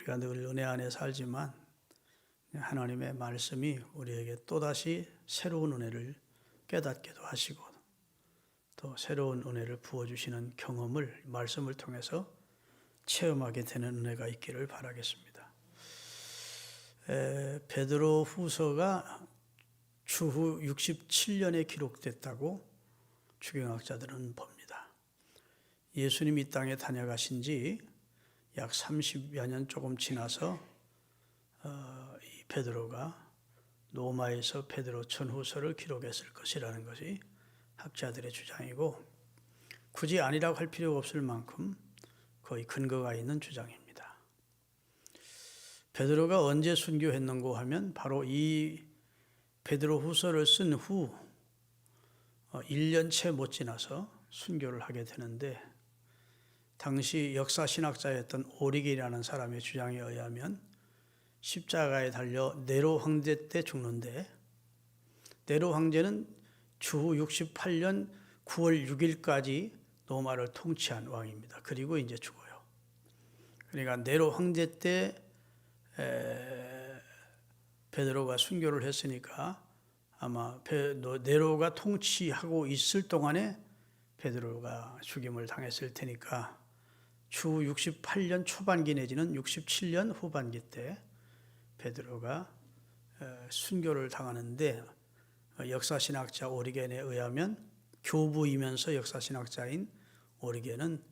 우리가 늘 은혜 안에 살지만 하나님의 말씀이 우리에게 또다시 새로운 은혜를 깨닫게도 하시고 또 새로운 은혜를 부어주시는 경험을 말씀을 통해서 체험하게 되는 은혜가 있기를 바라겠습니다. 베드로 후서가 추후 67년에 기록됐다고 추경학자들은 봅니다. 예수님이 이 땅에 다녀가신 지 약 30여 년 조금 지나서 이 베드로가 로마에서 베드로 전후서를 기록했을 것이라는 것이 학자들의 주장이고 굳이 아니라고 할 필요가 없을 만큼 거의 근거가 있는 주장입니다. 베드로가 언제 순교했는고 하면 바로 이 베드로 후서를 쓴 후 1년 채 못 지나서 순교를 하게 되는데 당시 역사신학자였던 오리겐이라는 사람의 주장에 의하면 십자가에 달려 네로 황제 때 죽는데 네로 황제는 주후 68년 9월 6일까지 로마를 통치한 왕입니다. 그리고 이제 죽어요. 그러니까 네로 황제 때 베드로가 순교를 했으니까 아마 네로가 통치하고 있을 동안에 베드로가 죽임을 당했을 테니까 추후 68년 초반기 내지는 67년 후반기 때 베드로가 순교를 당하는데 역사신학자 오리겐에 의하면 교부이면서 역사신학자인 오리겐은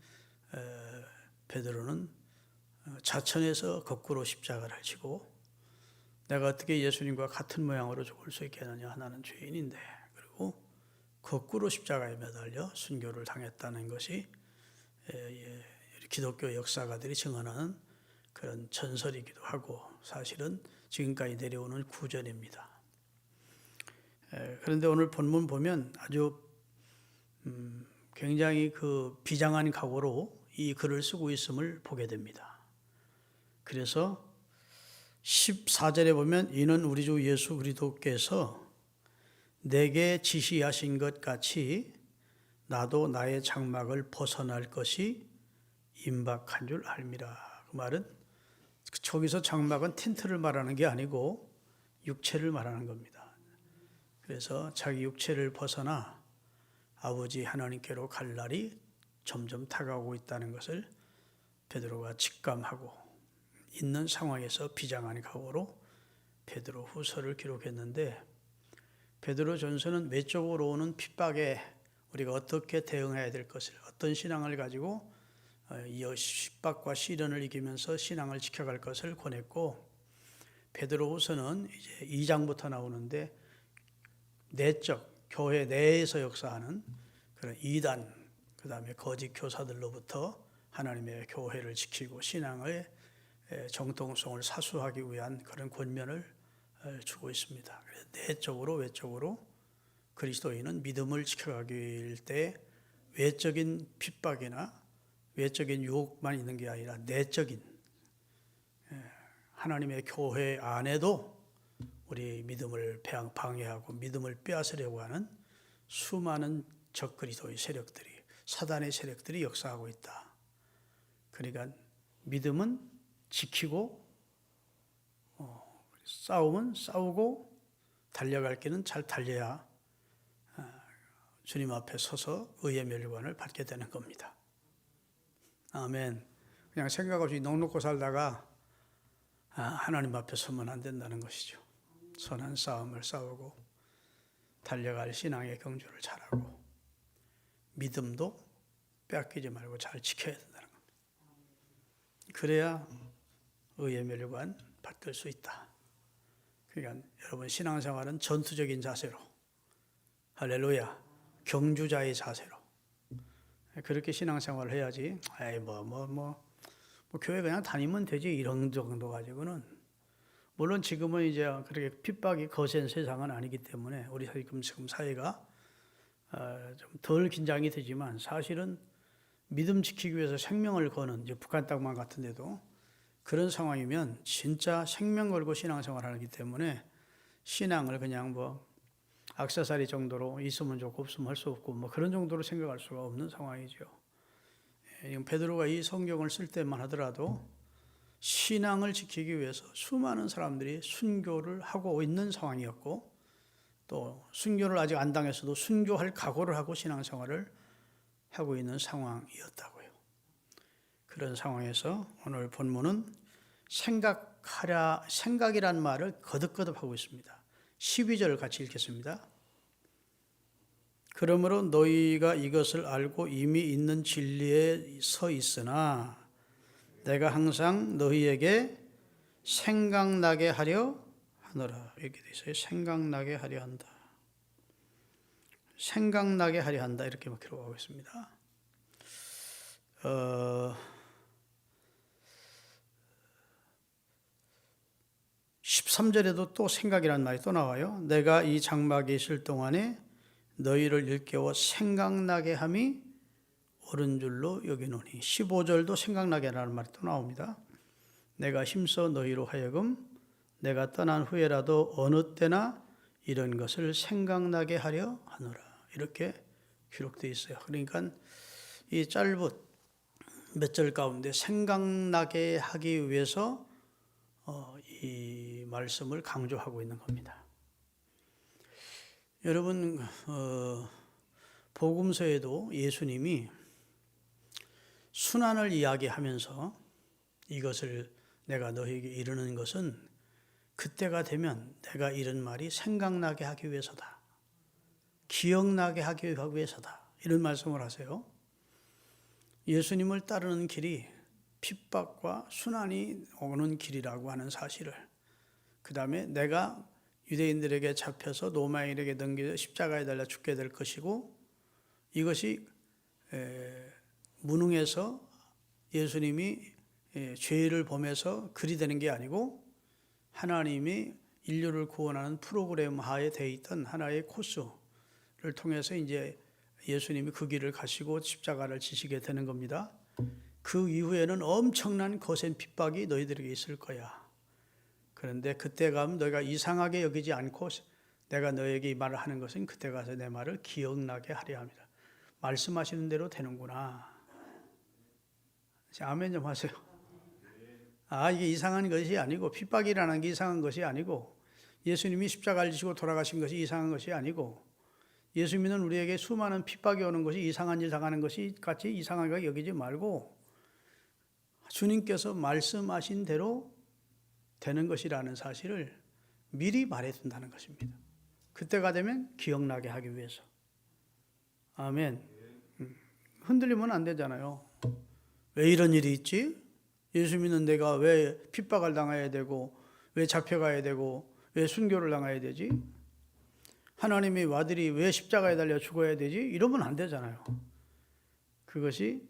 베드로는 자천에서 거꾸로 십자가를 지고 내가 어떻게 예수님과 같은 모양으로 죽을 수 있겠느냐 하나는 죄인인데 그리고 거꾸로 십자가에 매달려 순교를 당했다는 것이 기독교 역사가들이 증언하는 그런 전설이기도 하고 사실은 지금까지 내려오는 구전입니다. 그런데 오늘 본문 보면 아주 굉장히 그 비장한 각오로 이 글을 쓰고 있음을 보게 됩니다. 그래서 14절에 보면 이는 우리 주 예수 그리스도께서 내게 지시하신 것 같이 나도 나의 장막을 벗어날 것이 임박한 줄 알미라. 그 말은 저기서 장막은 텐트를 말하는 게 아니고 육체를 말하는 겁니다. 그래서 자기 육체를 벗어나 아버지 하나님께로 갈 날이 점점 다가오고 있다는 것을 베드로가 직감하고 있는 상황에서 비장한 각오로 베드로 후서를 기록했는데 베드로 전서는 외적으로 오는 핍박에 우리가 어떻게 대응해야 될 것을 어떤 신앙을 가지고 이 핍박과 시련을 이기면서 신앙을 지켜갈 것을 권했고 베드로 후서는 이제 2장부터 나오는데 내적 교회 내에서 역사하는 그런 이단 그 다음에 거짓 교사들로부터 하나님의 교회를 지키고 신앙의 정통성을 사수하기 위한 그런 권면을 주고 있습니다. 내적으로 외적으로 그리스도인은 믿음을 지켜가길 때 외적인 핍박이나 외적인 유혹만 있는 게 아니라 내적인 하나님의 교회 안에도 우리 믿음을 방해하고 믿음을 빼앗으려고 하는 수많은 적그리스도의 세력들이 사단의 세력들이 역사하고 있다. 그러니까 믿음은 지키고 싸움은 싸우고 달려갈 길은 잘 달려야 주님 앞에 서서 의의 멸관을 받게 되는 겁니다. 아멘. 그냥 생각 없이 넉넉고 살다가 하나님 앞에 서면 안 된다는 것이죠. 선한 싸움을 싸우고 달려갈 신앙의 경주를 잘하고 믿음도 빼앗기지 말고 잘 지켜야 된다는 겁니다. 그래야 의의 멸관 받을 수 있다. 그러니까 여러분 신앙생활은 전투적인 자세로 할렐루야 경주자의 자세로 그렇게 신앙생활을 해야지 교회 그냥 다니면 되지 이런 정도 가지고는 물론 지금은 이제 그렇게 핍박이 거센 세상은 아니기 때문에 우리 지금 사회가 좀 덜 긴장이 되지만 사실은 믿음 지키기 위해서 생명을 거는 이제 북한 땅만 같은데도 그런 상황이면 진짜 생명 걸고 신앙생활 하기 때문에 신앙을 그냥 액세서리 정도로 있으면 좋고 없으면 할 수 없고 그런 정도로 생각할 수가 없는 상황이죠. 베드로가 이 성경을 쓸 때만 하더라도 신앙을 지키기 위해서 수많은 사람들이 순교를 하고 있는 상황이었고, 또 순교를 아직 안 당했어도 순교할 각오를 하고 신앙생활을 하고 있는 상황이었다고요. 그런 상황에서 오늘 본문은 생각이란 말을 거듭거듭 하고 있습니다. 12절 같이 읽겠습니다. 그러므로 너희가 이것을 알고 이미 있는 진리에 서 있으나 내가 항상 너희에게 생각나게 하려 하노라. 이렇게 돼 있어요. 생각나게 하려 한다. 생각나게 하려 한다. 이렇게 기록하고 있습니다. 13절에도 또 생각이라는 말이 또 나와요. 내가 이 장막에 있을 동안에 너희를 일깨워 생각나게 함이 옳은 줄로 여기노니. 15절도 생각나게 하라는 말이 또 나옵니다. 내가 힘써 너희로 하여금 내가 떠난 후에라도 어느 때나 이런 것을 생각나게 하려 하노라. 이렇게 기록되어 있어요. 그러니까 이 짧은 몇 절 가운데 생각나게 하기 위해서 이 말씀을 강조하고 있는 겁니다. 여러분, 복음서에도 예수님이 순환을 이야기하면서 이것을 내가 너희에게 이르는 것은 그때가 되면 내가 이런 말이 생각나게 하기 위해서다. 기억나게 하기 위해서다. 이런 말씀을 하세요. 예수님을 따르는 길이 핍박과 순환이 오는 길이라고 하는 사실을, 그 다음에 내가 유대인들에게 잡혀서 로마인에게 넘겨져 십자가에 달려 죽게 될 것이고, 이것이 무능해서 예수님이 죄를 범해서 그리 되는 게 아니고 하나님이 인류를 구원하는 프로그램 하에 되어 있던 하나의 코스를 통해서 이제 예수님이 그 길을 가시고 십자가를 지시게 되는 겁니다. 그 이후에는 엄청난 거센 핍박이 너희들에게 있을 거야. 그런데 그때 가면 너희가 이상하게 여기지 않고 내가 너에게 이 말을 하는 것은 그때 가서 내 말을 기억나게 하려 합니다. 말씀하시는 대로 되는구나. 아멘 좀 하세요. 이게 이상한 것이 아니고, 핍박이라는 게 이상한 것이 아니고, 예수님이 십자가를 지시고 돌아가신 것이 이상한 것이 아니고, 예수 믿는 우리에게 수많은 핍박이 오는 것이 이상한 일 당하는 것이 같이 이상하게 여기지 말고 주님께서 말씀하신 대로 되는 것이라는 사실을 미리 말해둔다는 것입니다. 그때가 되면 기억나게 하기 위해서. 아멘. 흔들리면 안 되잖아요. 왜 이런 일이 있지? 예수 믿는 내가 왜 핍박을 당해야 되고, 왜 잡혀가야 되고, 왜 순교를 당해야 되지? 하나님의 아들이 왜 십자가에 달려 죽어야 되지? 이러면 안 되잖아요. 그것이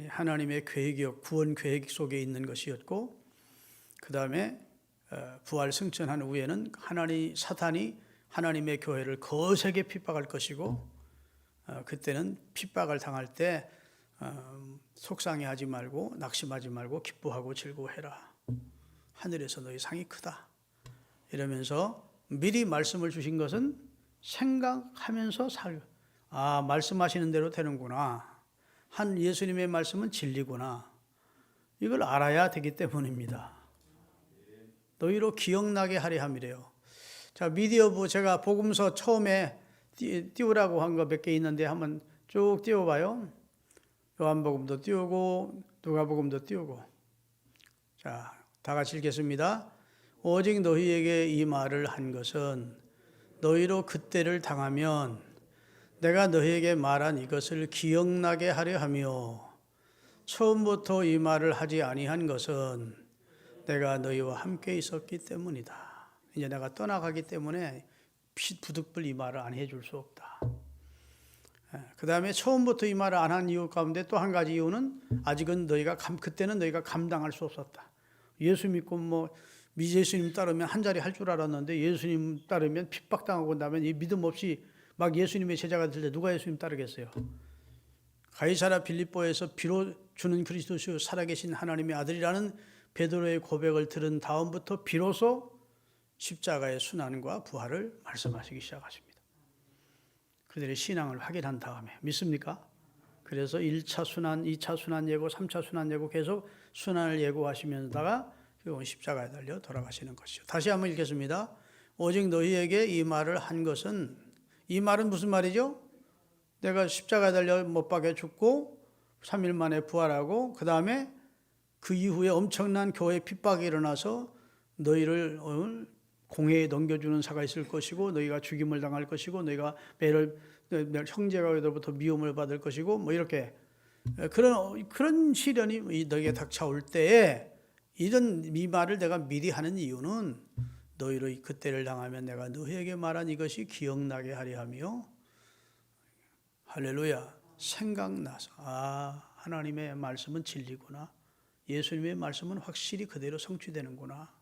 하나님의 계획이요, 구원 계획 속에 있는 것이었고, 그 다음에 부활 승천한 후에는 사탄이 하나님의 교회를 거세게 핍박할 것이고, 그때는 핍박을 당할 때 속상해하지 말고 낙심하지 말고 기뻐하고 즐거워해라. 하늘에서 너희 상이 크다. 이러면서 미리 말씀을 주신 것은 생각하면서 말씀하시는 대로 되는구나. 예수님의 말씀은 진리구나. 이걸 알아야 되기 때문입니다. 너희로 기억나게 하려 함이래요. 자, 미디어부 제가 복음서 처음에 띄우라고 한 거 몇 개 있는데 한번 쭉 띄워봐요. 요한복음도 띄우고 누가복음도 띄우고. 자, 다 같이 읽겠습니다. 오직 너희에게 이 말을 한 것은 너희로 그때를 당하면 내가 너희에게 말한 이것을 기억나게 하려 하며, 처음부터 이 말을 하지 아니한 것은 내가 너희와 함께 있었기 때문이다. 이제 내가 떠나가기 때문에 부득불 이 말을 안 해줄 수 없다. 그 다음에 처음부터 이 말을 안 한 이유 가운데 또 한 가지 이유는 아직은 그때는 너희가 감당할 수 없었다. 예수 믿고 예수님 따르면 한 자리 할 줄 알았는데 예수님 따르면 핍박당하고 나면 이 믿음 없이 막 예수님의 제자가 될 때 누가 예수님 따르겠어요? 가이사랴 빌립보에서 비로 주는 그리스도시요 살아계신 하나님의 아들이라는 베드로의 고백을 들은 다음부터 비로소 십자가의 순환과 부활을 말씀하시기 시작하십니다. 그들의 신앙을 확인한 다음에 믿습니까? 그래서 1차 순환, 2차 순환 예고, 3차 순환 예고 계속 순환을 예고하시면서다가 결국은 십자가에 달려 돌아가시는 것이죠. 다시 한번 읽겠습니다. 오직 너희에게 이 말을 한 것은, 이 말은 무슨 말이죠? 내가 십자가에 달려 못 박혀 죽고 3일 만에 부활하고 그 다음에 그 이후에 엄청난 교회 핍박이 일어나서 너희를 공회에 넘겨주는 사가 있을 것이고 너희가 죽임을 당할 것이고 너희가 형제가 너희로부터 미움을 받을 것이고 뭐 이렇게 그런 시련이 너희에게 닥쳐올 때에 이런 이 말을 내가 미리 하는 이유는 너희로 그때를 당하면 내가 너희에게 말한 이것이 기억나게 하려 하며 할렐루야 생각나서 하나님의 말씀은 진리구나. 예수님의 말씀은 확실히 그대로 성취되는구나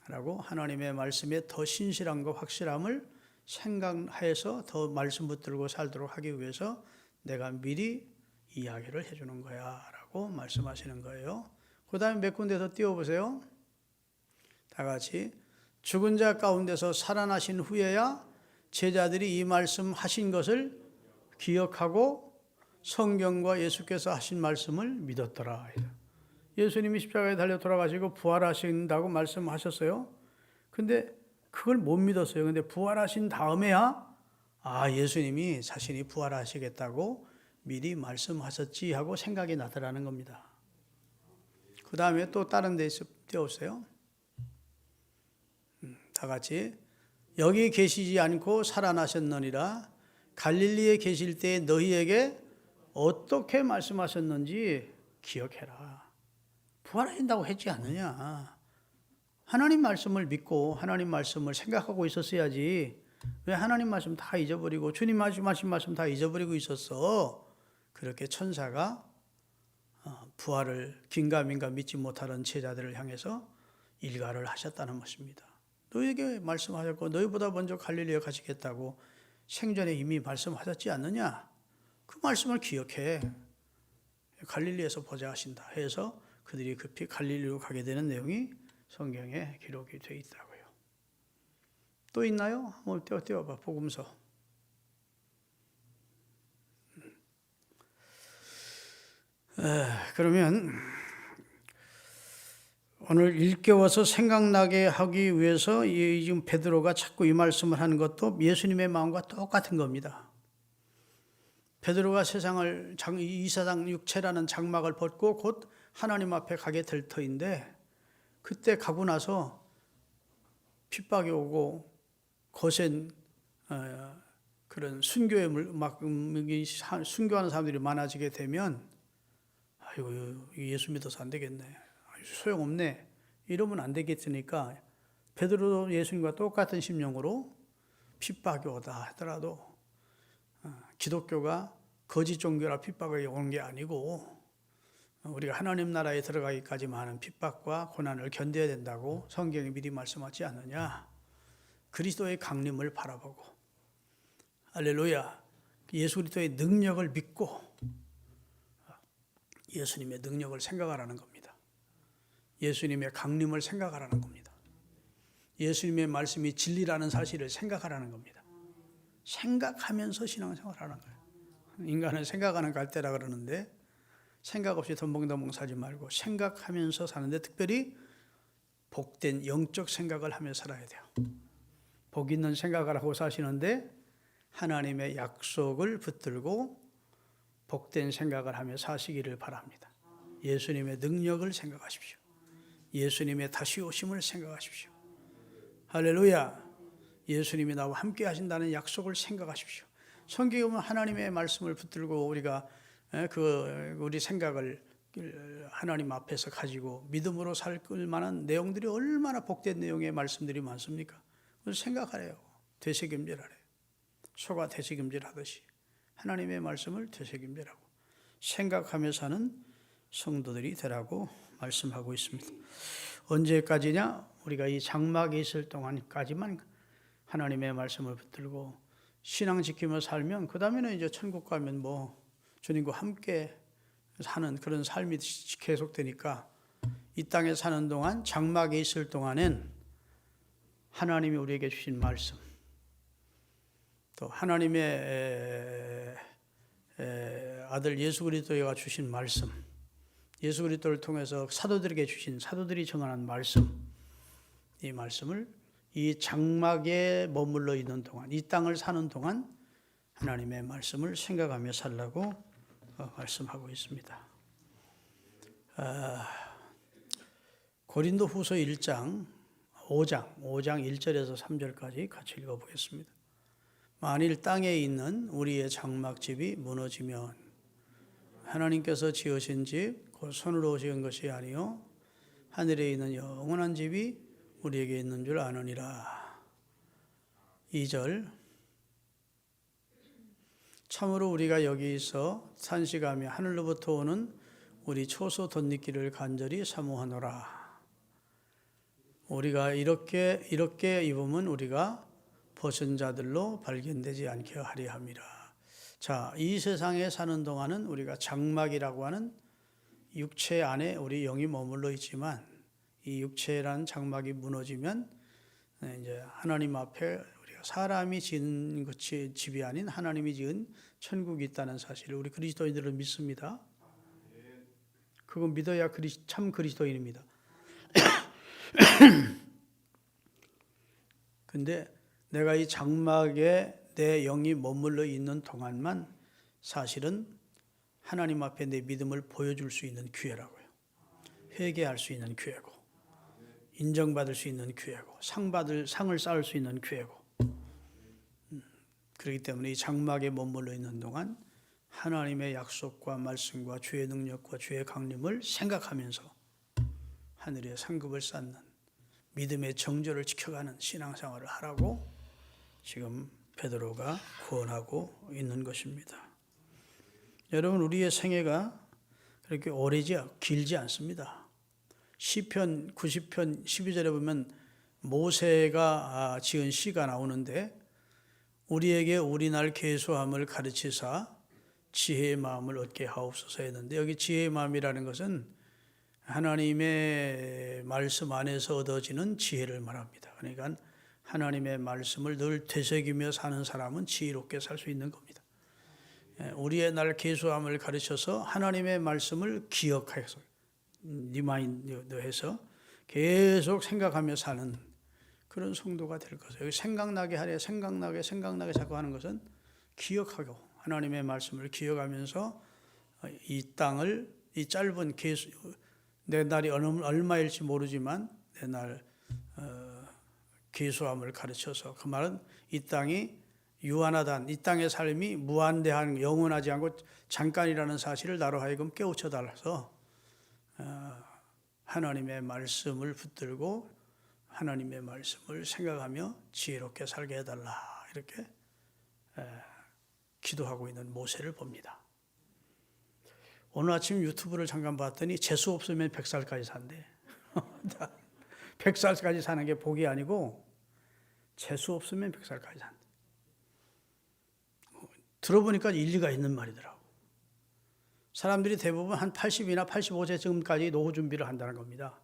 라고 하나님의 말씀에 더 신실함과 확실함을 생각해서 더 말씀 붙들고 살도록 하기 위해서 내가 미리 이야기를 해주는 거야 라고 말씀하시는 거예요. 그 다음에 몇 군데 더 띄워보세요. 다 같이 죽은 자 가운데서 살아나신 후에야 제자들이 이 말씀 하신 것을 기억하고 성경과 예수께서 하신 말씀을 믿었더라. 예수님이 십자가에 달려 돌아가시고 부활하신다고 말씀하셨어요. 근데 그걸 못 믿었어요. 근데 부활하신 다음에야 예수님이 자신이 부활하시겠다고 미리 말씀하셨지 하고 생각이 나더라는 겁니다. 그 다음에 또 다른 데서 띄워주세요. 다 같이 여기 계시지 않고 살아나셨느니라. 갈릴리에 계실 때 너희에게 어떻게 말씀하셨는지 기억해라. 부활하신다고 했지 않느냐. 하나님 말씀을 믿고 하나님 말씀을 생각하고 있었어야지. 왜 하나님 말씀 다 잊어버리고 주님 말씀하신 말씀 다 잊어버리고 있었어. 그렇게 천사가 부활을 긴가민가 믿지 못하는 제자들을 향해서 일갈을 하셨다는 것입니다. 너희에게 말씀하셨고 너희보다 먼저 갈릴리에 가시겠다고 생전에 이미 말씀하셨지 않느냐. 그 말씀을 기억해. 갈릴리에서 보자 하신다 해서 그들이 급히 갈릴리로 가게 되는 내용이 성경에 기록이 되어 있다고요. 또 있나요? 한번 띄워봐. 복음서. 그러면 오늘 일깨워서 생각나게 하기 위해서 지금 베드로가 자꾸 이 말씀을 하는 것도 예수님의 마음과 똑같은 겁니다. 베드로가 이 세상 육체라는 장막을 벗고 곧 하나님 앞에 가게 될 터인데 그때 가고 나서 핍박이 오고 거센 그런 순교에 순교하는 사람들이 많아지게 되면 예수 믿어서 안 되겠네. 소용없네. 이러면 안 되겠으니까 베드로도 예수님과 똑같은 심령으로 핍박이 오다 하더라도 기독교가 거짓 종교라 핍박이 오는 게 아니고 우리가 하나님 나라에 들어가기까지만 하는 핍박과 고난을 견뎌야 된다고 성경이 미리 말씀하지 않느냐. 그리스도의 강림을 바라보고 할렐루야 예수 그리스도의 능력을 믿고 예수님의 능력을 생각하라는 겁니다. 예수님의 강림을 생각하라는 겁니다. 예수님의 말씀이 진리라는 사실을 생각하라는 겁니다. 생각하면서 신앙생활을 하는 거예요. 인간은 생각하는 갈대라 그러는데 생각 없이 덤벙덤벙 살지 말고 생각하면서 사는데 특별히 복된 영적 생각을 하며 살아야 돼요. 복 있는 생각을 하고 사시는데 하나님의 약속을 붙들고 복된 생각을 하며 사시기를 바랍니다. 예수님의 능력을 생각하십시오. 예수님의 다시 오심을 생각하십시오. 할렐루야. 예수님이 나와 함께 하신다는 약속을 생각하십시오. 성경에 보면 하나님의 말씀을 붙들고 우리가 우리 생각을 하나님 앞에서 가지고 믿음으로 살 만한 내용들이 얼마나 복된 내용의 말씀들이 많습니까? 그래서 생각하래요. 되새김질하래요. 소가 되새김질하듯이 하나님의 말씀을 되새김질하고 생각하며 사는 성도들이 되라고 말씀하고 있습니다. 언제까지냐? 우리가 이 장막에 있을 동안까지만 하나님의 말씀을 붙들고 신앙 지키며 살면 그 다음에는 이제 천국 가면 주님과 함께 사는 그런 삶이 계속되니까 이 땅에 사는 동안 장막에 있을 동안엔 하나님이 우리에게 주신 말씀 또 하나님의 아들 예수 그리스도가 주신 말씀 예수 그리스도를 통해서 사도들에게 주신 사도들이 정하는 말씀, 이 말씀을 이 장막에 머물러 있는 동안, 이 땅을 사는 동안 하나님의 말씀을 생각하며 살라고 말씀하고 있습니다. 고린도 후서 1장 5장 1절에서 3절까지 같이 읽어보겠습니다. 만일 땅에 있는 우리의 장막집이 무너지면 하나님께서 지으신 집 곧 손으로 지은 것이 아니요 하늘에 있는 영원한 집이 우리에게 있는 줄 아느니라. 2절 참으로 우리가 여기 있어 산식하며 하늘로부터 오는 우리 초소 덧입기를 간절히 사모하노라. 우리가 이렇게 입으면 우리가 벗은 자들로 발견되지 않게 하리 함이라. 자, 이 세상에 사는 동안은 우리가 장막이라고 하는 육체 안에 우리 영이 머물러 있지만 이 육체라는 장막이 무너지면 이제 하나님 앞에 우리가 사람이 지은 것이 집이 아닌 하나님이 지은 천국이 있다는 사실을 우리 그리스도인들은 믿습니다. 그거 믿어야 참 그리스도인입니다. 근데 내가 이 장막에 내 영이 머물러 있는 동안만 사실은 하나님 앞에 내 믿음을 보여줄 수 있는 기회라고요. 회개할 수 있는 기회고, 인정받을 수 있는 기회고, 상을 쌓을 수 있는 기회고. 그렇기 때문에 이 장막에 머물러 있는 동안 하나님의 약속과 말씀과 주의 능력과 주의 강림을 생각하면서 하늘의 상급을 쌓는 믿음의 정절을 지켜가는 신앙생활을 하라고 지금 베드로가 구원하고 있는 것입니다. 여러분, 우리의 생애가 그렇게 길지 않습니다. 시편 90편 12절에 보면 모세가 지은 시가 나오는데 우리에게 우리날 계수함을 가르치사 지혜의 마음을 얻게 하옵소서 했는데 여기 지혜의 마음이라는 것은 하나님의 말씀 안에서 얻어지는 지혜를 말합니다. 그러니까 하나님의 말씀을 늘 되새기며 사는 사람은 지혜롭게 살 수 있는 겁니다. 우리의 날 계수함을 가르쳐서 하나님의 말씀을 기억해서 리마인드해서 계속 생각하며 사는 그런 성도가 될 것이에요. 여기 생각나게 하래 생각나게 자꾸 하는 것은 기억하고 하나님의 말씀을 기억하면서 이 땅을 이 짧은 내 날이 얼마일지 모르지만 내 날 계수함을 가르쳐서 그 말은 이 땅이 유한하단 이 땅의 삶이 무한대한 영원하지 않고 잠깐이라는 사실을 나로 하여금 깨우쳐 달라서 하나님의 말씀을 붙들고 하나님의 말씀을 생각하며 지혜롭게 살게 해달라 이렇게 기도하고 있는 모세를 봅니다. 오늘 아침 유튜브를 잠깐 봤더니 재수 없으면 100살까지 산대. 100살까지 사는 게 복이 아니고 재수 없으면 100살까지 산대. 들어보니까 일리가 있는 말이더라고. 사람들이 대부분 한 80이나 85세쯤까지 노후 준비를 한다는 겁니다.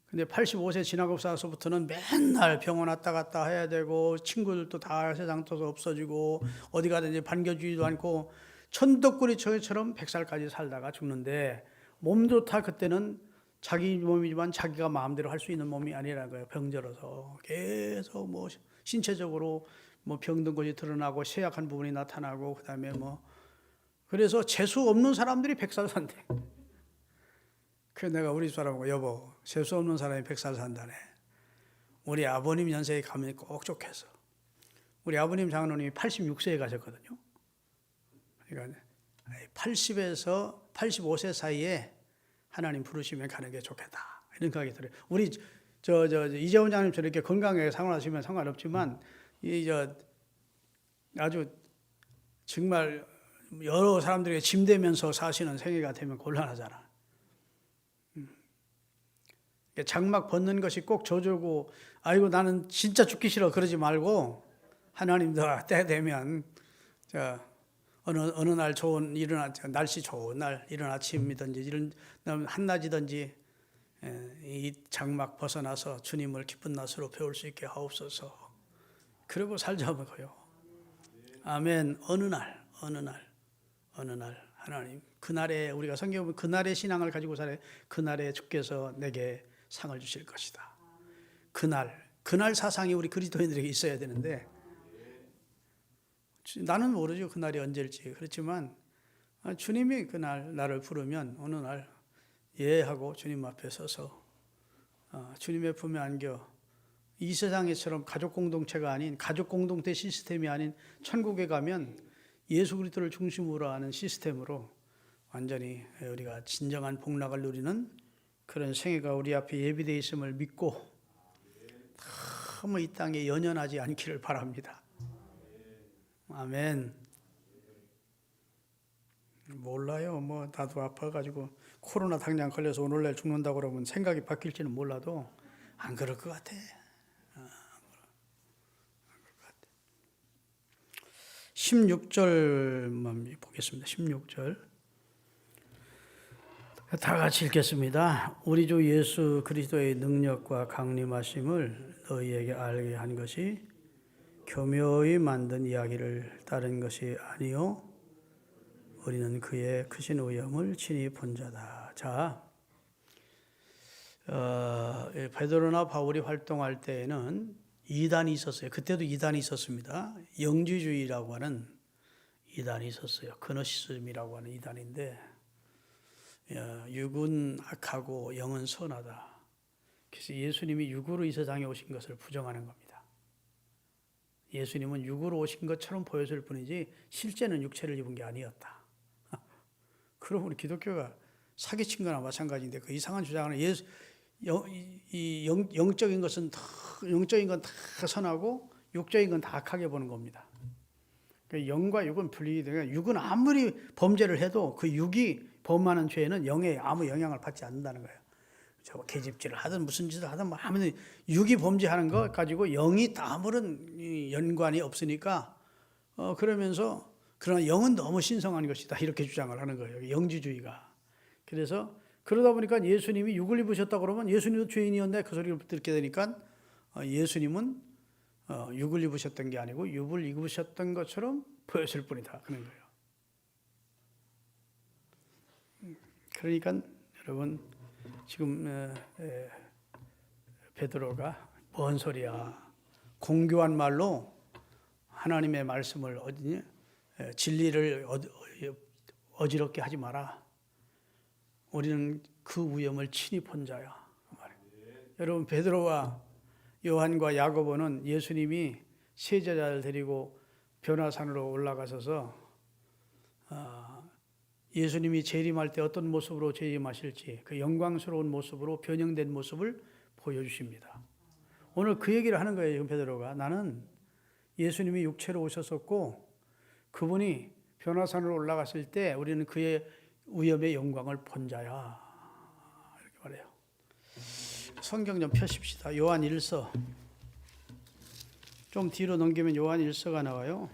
근데 85세 지나고 나서부터는 맨날 병원 왔다 갔다 해야 되고 친구들도 다 세상 터서 없어지고 어디 가든지 반겨주지도 않고 천덕꾸리처럼 100살까지 살다가 죽는데 몸 좋다 그때는 자기 몸이지만 자기가 마음대로 할 수 있는 몸이 아니라는 거예요. 병들어서 계속 뭐 신체적으로 뭐 병든 것이 드러나고 쇠약한 부분이 나타나고 그다음에 뭐 그래서 재수 없는 사람들이 100살 산대. 그래서 내가 우리 사람하고 여보 재수 없는 사람이 100살 산다네. 우리 아버님 연세에 가면 꼭 좋겠어. 우리 아버님 장로님이 86세에 가셨거든요. 그러니까 80에서 85세 사이에 하나님 부르시면 가는 게 좋겠다 이런 생각이 들어요. 우리 이재훈 장님처럼 이렇게 건강하게 생활하시면 상관없지만 아주 정말 여러 사람들에게 짐되면서 사시는 생애가 되면 곤란하잖아. 장막 벗는 것이 꼭 저주고 아이고 나는 진짜 죽기 싫어 그러지 말고 하나님도 때 되면 어느 날 좋은 날씨 좋은 날 이른 아침이든지 이런 한낮이든지 이 장막 벗어나서 주님을 기쁜 낯으로 배울 수 있게 하옵소서. 그리고 살자고요. 아멘. 어느 날 하나님, 그날에 우리가 성경에 보면 그날의 신앙을 가지고 살아야 그날에 주께서 내게 상을 주실 것이다. 그날 사상이 우리 그리스도인들에게 있어야 되는데 나는 모르죠. 그날이 언제일지. 그렇지만 주님이 그날 나를 부르면 어느 날 예 하고 주님 앞에 서서 주님의 품에 안겨 이 세상에처럼 가족 공동체가 아닌 가족 공동체 시스템이 아닌 천국에 가면 예수 그리스도를 중심으로 하는 시스템으로 완전히 우리가 진정한 복락을 누리는 그런 생애가 우리 앞에 예비되어 있음을 믿고 너무 이 땅에 연연하지 않기를 바랍니다. 아멘. 몰라요. 뭐 나도 아파가지고 코로나 당장 걸려서 오늘날 죽는다고 그러면 생각이 바뀔지는 몰라도 안 그럴 것 같아. 16절만 보겠습니다. 16절. 다 같이 읽겠습니다. 우리 주 예수 그리스도의 능력과 강림하심을 너희에게 알게 한 것이 교묘히 만든 이야기를 따른 것이 아니요 우리는 그의 크신 의엄을 친히 본 자다. 자, 베드로나 바울이 활동할 때에는 이단이 있었어요. 그때도 이단이 있었습니다. 영지주의라고 하는 이단이 있었어요. 그노시즘이라고 하는 이단인데 육은 악하고 영은 선하다. 그래서 예수님이 육으로 이 세상에 오신 것을 부정하는 겁니다. 예수님은 육으로 오신 것처럼 보였을 뿐이지 실제는 육체를 입은 게 아니었다. 그럼 우리 기독교가 사기친 거나 마찬가지인데 그 이상한 주장은 영적인 것은 영적인 건 다 선하고 육적인 건 다 악하게 보는 겁니다. 영과 육은 분리되니까 그러니까 육은 아무리 범죄를 해도 그 육이 범하는 죄는 영에 아무 영향을 받지 않는다는 거예요. 저 계집질을 하든 무슨 짓을 하든 뭐 하면 육이 범죄하는 거 가지고 영이 아무런 연관이 없으니까 그러면서 그러나 영은 너무 신성한 것이다 이렇게 주장을 하는 거예요. 영지주의가. 그래서 그러다 보니까 예수님이 육을 입으셨다 그러면 예수님도 죄인이었네 그 소리를 듣게 되니까 예수님은 육을 입으셨던 게 아니고 육을 입으셨던 것처럼 보였을 뿐이다 그런 거예요. 그러니까 여러분 지금 베드로가 뭔 소리야 공교한 말로 하나님의 말씀을 진리를 어지럽게 하지 마라. 우리는 그 위엄을 친히 본 자야. 여러분 베드로와 요한과 야고보는 예수님이 세 제자를 데리고 변화산으로 올라가셔서 예수님이 재림할 때 어떤 모습으로 재림하실지 그 영광스러운 모습으로 변형된 모습을 보여주십니다. 오늘 그 얘기를 하는 거예요. 지금 베드로가 나는 예수님이 육체로 오셨었고 그분이 변화산으로 올라갔을 때 우리는 그의 위엄의 영광을 본 자야. 이렇게 말해요. 성경 좀 펴십시다. 요한 1서. 좀 뒤로 넘기면 요한 1서가 나와요.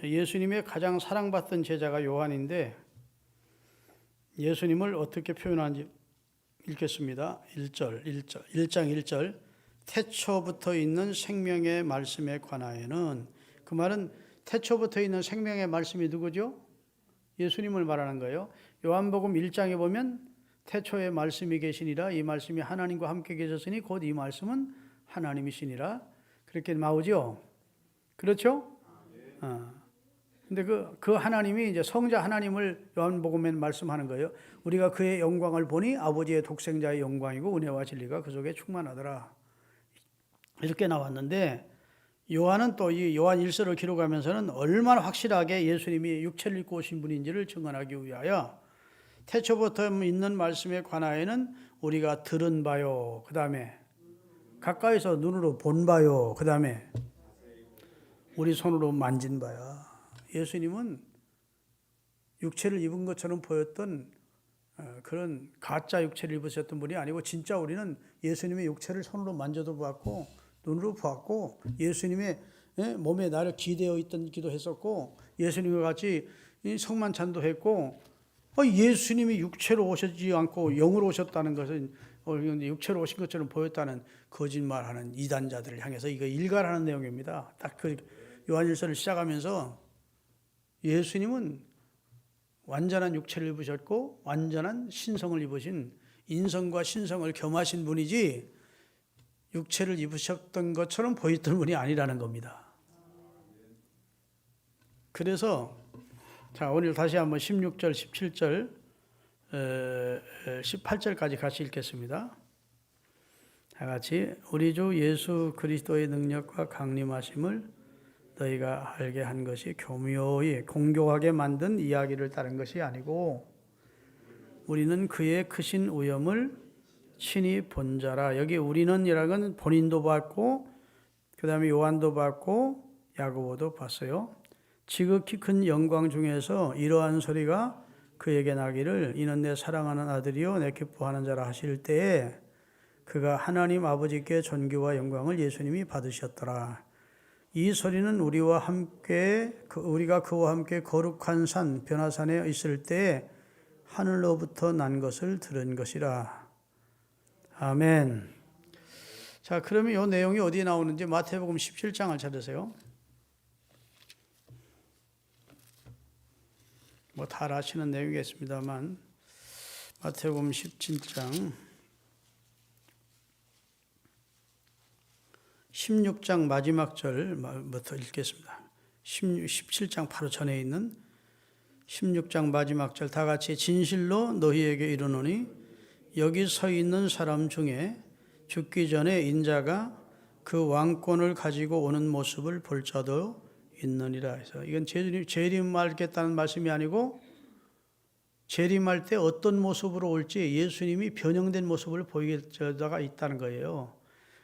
예수님의 가장 사랑받던 제자가 요한인데 예수님을 어떻게 표현하는지 읽겠습니다. 1장 1절. 태초부터 있는 생명의 말씀에 관하여는 그 말은 태초부터 있는 생명의 말씀이 누구죠? 예수님을 말하는 거예요. 요한복음 1장에 보면 태초에 말씀이 계시니라 이 말씀이 하나님과 함께 계셨으니 곧 이 말씀은 하나님이시니라 그렇게 나오죠. 그렇죠? 근데 그 하나님이 이제 성자 하나님을 요한복음에 말씀하는 거예요. 우리가 그의 영광을 보니 아버지의 독생자의 영광이고 은혜와 진리가 그 속에 충만하더라. 이렇게 나왔는데 요한은 또 이 요한 1서를 기록하면서는 얼마나 확실하게 예수님이 육체를 입고 오신 분인지를 증언하기 위하여 태초부터 있는 말씀에 관하여는 우리가 들은 바요. 그 다음에 가까이서 눈으로 본 바요. 그 다음에 우리 손으로 만진 바야. 예수님은 육체를 입은 것처럼 보였던 그런 가짜 육체를 입으셨던 분이 아니고 진짜 우리는 예수님의 육체를 손으로 만져도 봤고 눈으로 보았고 예수님의 몸에 나를 기대어 있기도 했었고 예수님과 같이 성만찬도 했고 예수님이 육체로 오시지 않고 영으로 오셨다는 것은 육체로 오신 것처럼 보였다는 거짓말하는 이단자들을 향해서 이거 일갈하는 내용입니다. 딱 그 요한일서를 시작하면서 예수님은 완전한 육체를 입으셨고 완전한 신성을 입으신 인성과 신성을 겸하신 분이지 육체를 입으셨던 것처럼 보였던 분이 아니라는 겁니다. 그래서 자, 오늘 다시 한번 16절, 17절, 18절까지 같이 읽겠습니다. 다 같이 우리 주 예수 그리스도의 능력과 강림하심을 너희가 알게 한 것이 교묘히 공교하게 만든 이야기를 따른 것이 아니고 우리는 그의 크신 우염을 친히 본 자라. 여기 우리는 이라는 건 본인도 봤고 그 다음에 요한도 봤고 야고보도 봤어요. 지극히 큰 영광 중에서 이러한 소리가 그에게 나기를 이는 내 사랑하는 아들이요 내 기뻐하는 자라 하실 때에 그가 하나님 아버지께 존귀와 영광을 예수님이 받으셨더라. 이 소리는 우리가 그와 함께 거룩한 산 변화산에 있을 때 하늘로부터 난 것을 들은 것이라. 아멘. 자, 그러면 이 내용이 어디에 나오는지 마태복음 17장을 찾으세요. 뭐 다 아시는 내용이겠습니다만 마태복음 17장 16장 마지막 절부터 읽겠습니다. 17장 바로 전에 있는 16장 마지막 절 다 같이 진실로 너희에게 이르노니 여기 서 있는 사람 중에 죽기 전에 인자가 그 왕권을 가지고 오는 모습을 볼 자도 있느니라 해서 이건 재림하겠다는 말씀이 아니고 재림할 때 어떤 모습으로 올지 예수님이 변형된 모습을 보이게 자가 있다는 거예요.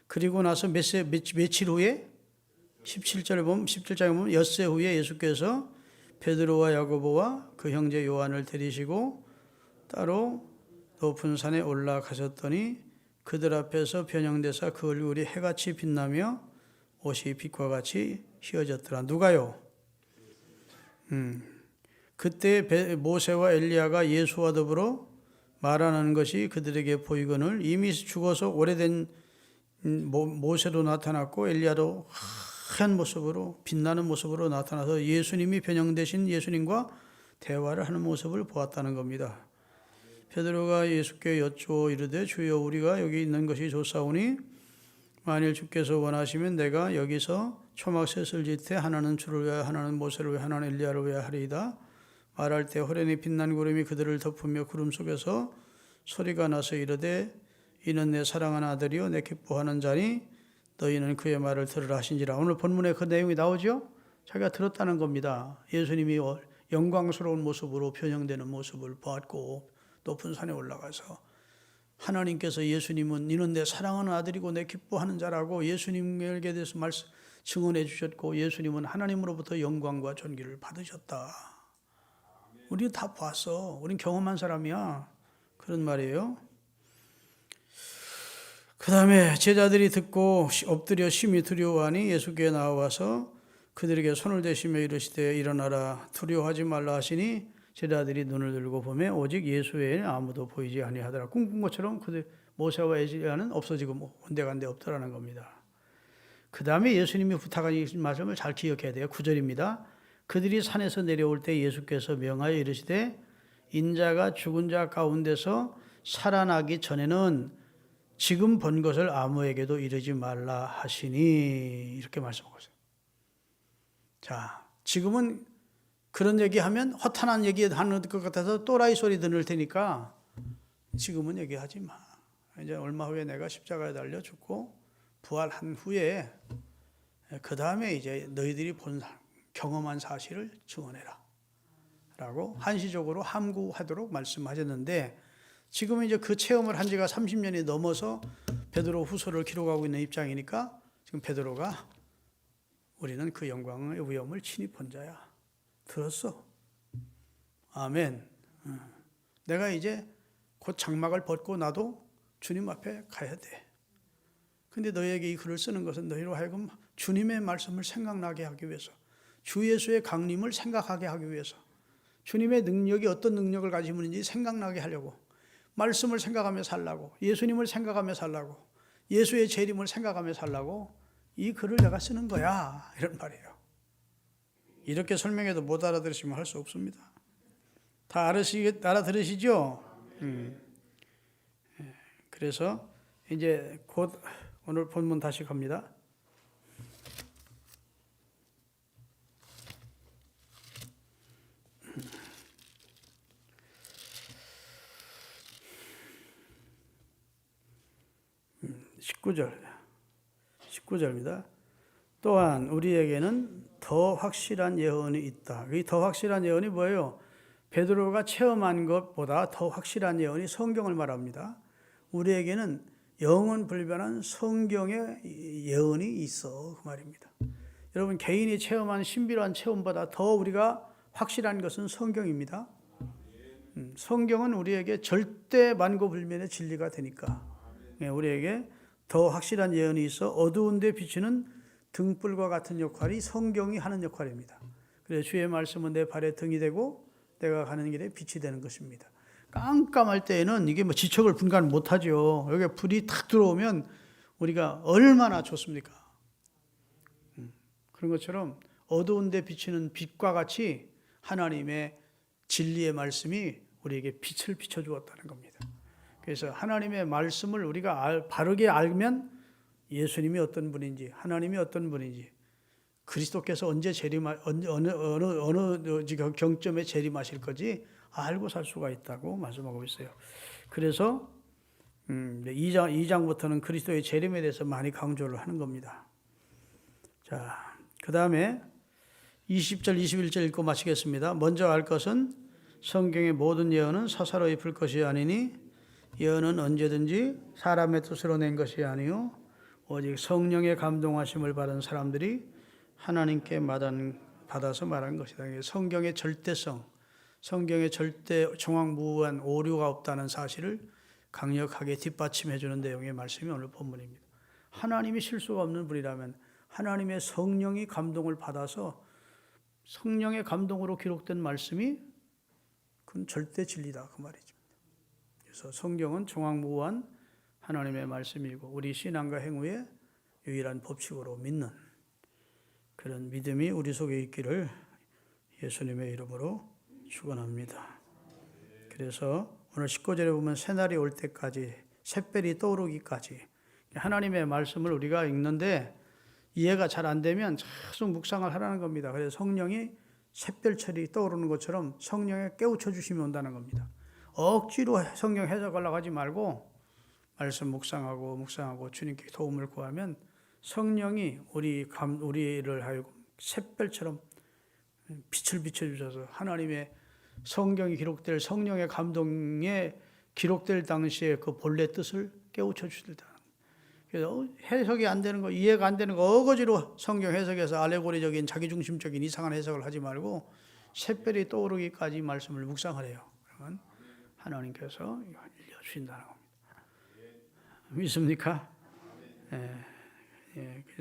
그리고 나서 며칠 후에 17장에 보면 엿새 후에 예수께서 베드로와 야고보와 그 형제 요한을 데리시고 따로 높은 산에 올라가셨더니 그들 앞에서 변형되사 그 얼굴이 해같이 빛나며 옷이 빛과 같이 휘어졌더라. 누가요? 그때 모세와 엘리야가 예수와 더불어 말하는 것이 그들에게 보이거늘 이미 죽어서 오래된 모세도 나타났고 엘리야도 하얀 모습으로 빛나는 모습으로 나타나서 예수님이 변형되신 예수님과 대화를 하는 모습을 보았다는 겁니다. 베드로가 예수께 여쭈어 이르되 주여 우리가 여기 있는 것이 좋사오니 만일 주께서 원하시면 내가 여기서 초막셋을 짓되 하나는 주를 위하여 하나는 모세를 위하여 하나는 엘리야를 위하여 하리이다. 말할 때 호련히 빛난 구름이 그들을 덮으며 구름 속에서 소리가 나서 이르되 이는 내 사랑하는 아들이요 내 기뻐하는 자니 너희는 그의 말을 들으라 하신지라. 오늘 본문에 그 내용이 나오죠. 자기가 들었다는 겁니다. 예수님이 영광스러운 모습으로 변형되는 모습을 보았고 높은 산에 올라가서 하나님께서 예수님은 이는 내 사랑하는 아들이고 내 기뻐하는 자라고 예수님에게 대해서 증언해 주셨고 예수님은 하나님으로부터 영광과 존귀를 받으셨다. 우리는 다 봤어. 우린 경험한 사람이야. 그런 말이에요. 그 다음에 제자들이 듣고 엎드려 심히 두려워하니 예수께 나와서 그들에게 손을 대시며 이르시되 일어나라 두려워하지 말라 하시니 제자들이 눈을 들고 보매 오직 예수 외에는 아무도 보이지 아니하더라. 꿈꾼 것처럼 그들 모세와 엘리야는 없어지고 온데간데 없더라는 겁니다. 그 다음에 예수님이 부탁하신 말씀을 잘 기억해야 돼요. 9절입니다. 그들이 산에서 내려올 때 예수께서 명하여 이르시되 인자가 죽은 자 가운데서 살아나기 전에는 지금 본 것을 아무에게도 이르지 말라 하시니 이렇게 말씀하세요. 자, 지금은 그런 얘기하면 허탄한 얘기하는 것 같아서 또라이 소리 들을 테니까 지금은 얘기하지 마. 이제 얼마 후에 내가 십자가에 달려 죽고 부활한 후에 그 다음에 이제 너희들이 경험한 사실을 증언해라 라고 한시적으로 함구하도록 말씀하셨는데 지금은 이제 그 체험을 한 지가 30년이 넘어서 베드로 후서를 기록하고 있는 입장이니까 지금 베드로가 우리는 그 영광의 위엄을 친히 본 자야. 들었어. 아멘. 내가 이제 곧 장막을 벗고 나도 주님 앞에 가야 돼. 근데 너희에게 이 글을 쓰는 것은 너희로 하여금 주님의 말씀을 생각나게 하기 위해서, 주 예수의 강림을 생각하게 하기 위해서, 주님의 능력이 어떤 능력을 가지고 있는지 생각나게 하려고, 말씀을 생각하며 살라고, 예수님을 생각하며 살라고, 예수의 재림을 생각하며 살라고 이 글을 내가 쓰는 거야, 이런 말이에요. 이렇게 설명해도 못 알아들으시면 할 수 없습니다. 다 알아들으시죠? 그래서 이제 곧 오늘 본문 다시 갑니다. (19절입니다) 또한 우리에게는 더 확실한 예언이 있다. 이 더 확실한 예언이 뭐예요? 베드로가 체험한 것보다 더 확실한 예언이 성경을 말합니다. 우리에게는 영원 불변한 성경의 예언이 있어, 그 말입니다. 여러분, 개인이 체험한 신비로운 체험보다 더 우리가 확실한 것은 성경입니다. 성경은 우리에게 절대 만고불변의 진리가 되니까 우리에게 더 확실한 예언이 있어 어두운 데 비추는 등불과 같은 역할이 성경이 하는 역할입니다. 그래서 주의 말씀은 내 발에 등이 되고 내가 가는 길에 빛이 되는 것입니다. 깜깜할 때에는 이게 뭐 지척을 분간 못하죠. 여기 불이 탁 들어오면 우리가 얼마나 좋습니까? 그런 것처럼 어두운 데 비치는 빛과 같이 하나님의 진리의 말씀이 우리에게 빛을 비춰주었다는 겁니다. 그래서 하나님의 말씀을 우리가 바르게 알면 예수님이 어떤 분인지, 하나님이 어떤 분인지, 그리스도께서 언제 어느 경점에 재림하실 거지 알고 살 수가 있다고 말씀하고 있어요. 그래서 2장부터는 그리스도의 재림에 대해서 많이 강조를 하는 겁니다. 자, 그 다음에 20절, 21절 읽고 마치겠습니다. 먼저 알 것은 성경의 모든 예언은 사사로이 풀 것이 아니니 예언은 언제든지 사람의 뜻으로 낸 것이 아니요 오직 성령의 감동하심을 받은 사람들이 하나님께 받아서 말한 것이다. 성경의 절대성, 성경의 절대 정황무한 오류가 없다는 사실을 강력하게 뒷받침해 주는 내용의 말씀이 오늘 본문입니다. 하나님이 실수가 없는 분이라면 하나님의 성령이 감동을 받아서 성령의 감동으로 기록된 말씀이 그건 절대 진리다, 그 말이죠. 그래서 성경은 정황무한 하나님의 말씀이고 우리 신앙과 행위의 유일한 법칙으로 믿는 그런 믿음이 우리 속에 있기를 예수님의 이름으로 축원합니다. 그래서 오늘 19절에 보면 새날이 올 때까지, 샛별이 떠오르기까지 하나님의 말씀을 우리가 읽는데 이해가 잘 안 되면 계속 묵상을 하라는 겁니다. 그래서 성령이 샛별처럼 떠오르는 것처럼 성령에 깨우쳐 주시면 온다는 겁니다. 억지로 성경 해석하려고 하지 말고 말씀 묵상하고 주님께 도움을 구하면 성령이 우리를 하여금 샛별처럼 빛을 비춰주셔서 하나님의 성경이 기록될 성령의 감동에 기록될 당시에 그 본래 뜻을 깨우쳐 주시다. 그래서 해석이 안 되는 거, 이해가 안 되는 거 어거지로 성경 해석해서 알레고리적인 자기중심적인 이상한 해석을 하지 말고 샛별이 떠오르기까지 말씀을 묵상하래요. 그러면 하나님께서 알려주신다는 겁니다. 믿습니까?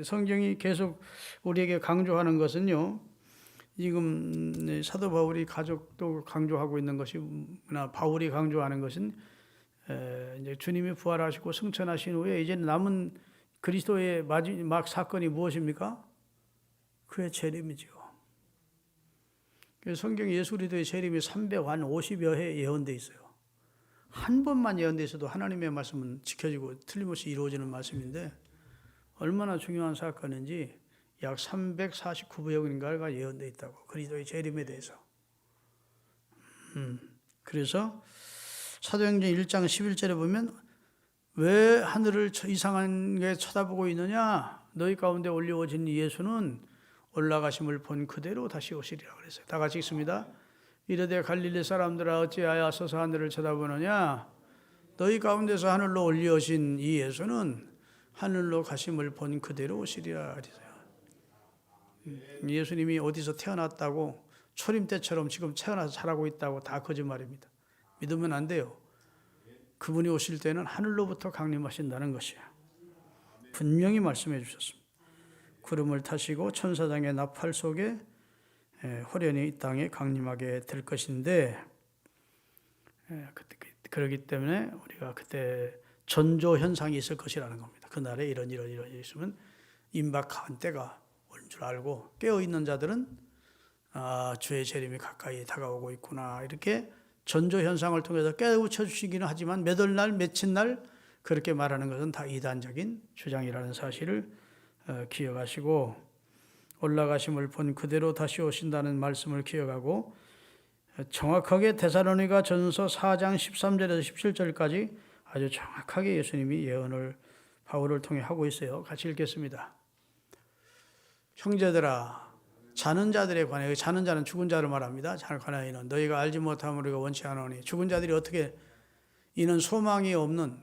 성경이 계속 우리에게 강조하는 것은요, 지금 사도 바울이 가족도 강조하고 있는 것이나 바울이 강조하는 것은 이제 주님이 부활하시고 승천하신 후에 이제 남은 그리스도의 마지막 사건이 무엇입니까? 그의 재림이죠. 성경 예수 그리스도의 재림이 350여 해 예언되어 있어요. 한 번만 예언되어 있어도 하나님의 말씀은 지켜지고 틀림없이 이루어지는 말씀인데 얼마나 중요한 사건인지 약 349부역인가가 예언되어 있다고, 그리스도의 재림에 대해서. 그래서 사도행전 1장 11절에 보면 왜 하늘을 이상하게 쳐다보고 있느냐? 너희 가운데 올려오신 예수는 올라가심을 본 그대로 다시 오시리라 그랬어요. 다 같이 읽습니다. 이르되 갈릴리 사람들아 어찌하여 서서 하늘을 쳐다보느냐? 너희 가운데서 하늘로 올려오신 이 예수는 하늘로 가심을 본 그대로 오시리라 그랬어요. 예수님이 어디서 태어났다고 초림 때처럼 지금 태어나서 자라고 있다고 다 거짓말입니다. 믿으면 안 돼요. 그분이 오실 때는 하늘로부터 강림하신다는 것이에요. 분명히 말씀해 주셨습니다. 구름을 타시고 천사장의 나팔 속에 그렇기 때문에 우리가 그때 전조 현상이 있을 것이라는 겁니다. 그날에 이런 있으면 임박한 때가 올 줄 알고 깨어 있는 자들은 주의 재림이 가까이 다가오고 있구나, 이렇게 전조 현상을 통해서 깨우쳐 주시기는 하지만 몇 월 날 며칠 날 그렇게 말하는 것은 다 이단적인 주장이라는 사실을 기억하시고, 올라가심을 본 그대로 다시 오신다는 말씀을 기억하고, 정확하게 데살로니가 전서 4장 13절에서 17절까지 아주 정확하게 예수님이 예언을 바울을 통해 하고 있어요. 같이 읽겠습니다. 형제들아, 자는 자들에 관하여, 자는 자는 죽은 자를 말합니다. 자를 관하여는 너희가 알지 못함을 우리가 원치 않으니, 죽은 자들이 어떻게 이는 소망이 없는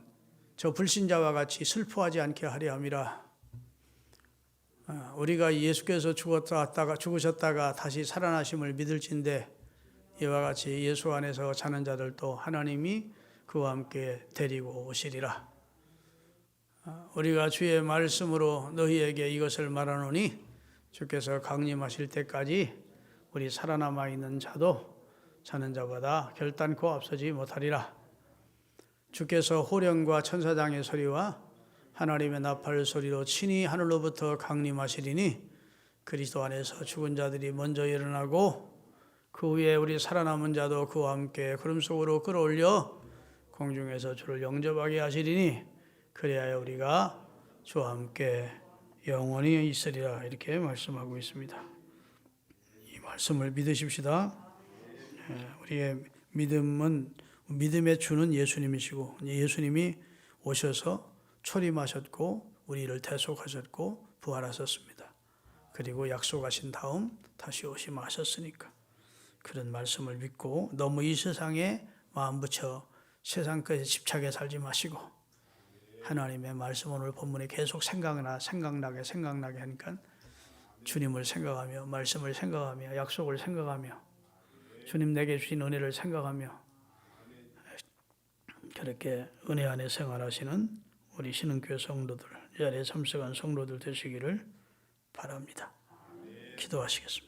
저 불신자와 같이 슬퍼하지 않게 하려 함이라. 우리가 예수께서 죽으셨다가 다시 살아나심을 믿을진대, 이와 같이 예수 안에서 자는 자들도 하나님이 그와 함께 데리고 오시리라. 우리가 주의 말씀으로 너희에게 이것을 말하노니 주께서 강림하실 때까지 우리 살아남아 있는 자도 자는 자보다 결단코 앞서지 못하리라. 주께서 호령과 천사장의 소리와 하나님의 나팔 소리로 친히 하늘로부터 강림하시리니, 그리스도 안에서 죽은 자들이 먼저 일어나고 그 후에 우리 살아남은 자도 그와 함께 구름 속으로 끌어올려 공중에서 주를 영접하게 하시리니, 그리하여 우리가 주와 함께 영원히 있으리라. 이렇게 말씀하고 있습니다. 이 말씀을 믿으십시다. 우리의 믿음은, 믿음의 주는 예수님이시고, 예수님이 오셔서 초림하셨고 우리를 대속하셨고 부활하셨습니다. 그리고 약속하신 다음 다시 오심하셨으니까 그런 말씀을 믿고, 너무 이 세상에 마음 붙여 세상 것에 집착해 살지 마시고, 하나님의 말씀, 오늘 본문에 계속 생각나게 하니까 주님을 생각하며, 말씀을 생각하며, 약속을 생각하며, 주님 내게 주신 은혜를 생각하며, 그렇게 은혜 안에 생활하시는 우리 신흥교회 성도들, 이 자리에 참석한 성도들 되시기를 바랍니다. 기도하시겠습니다.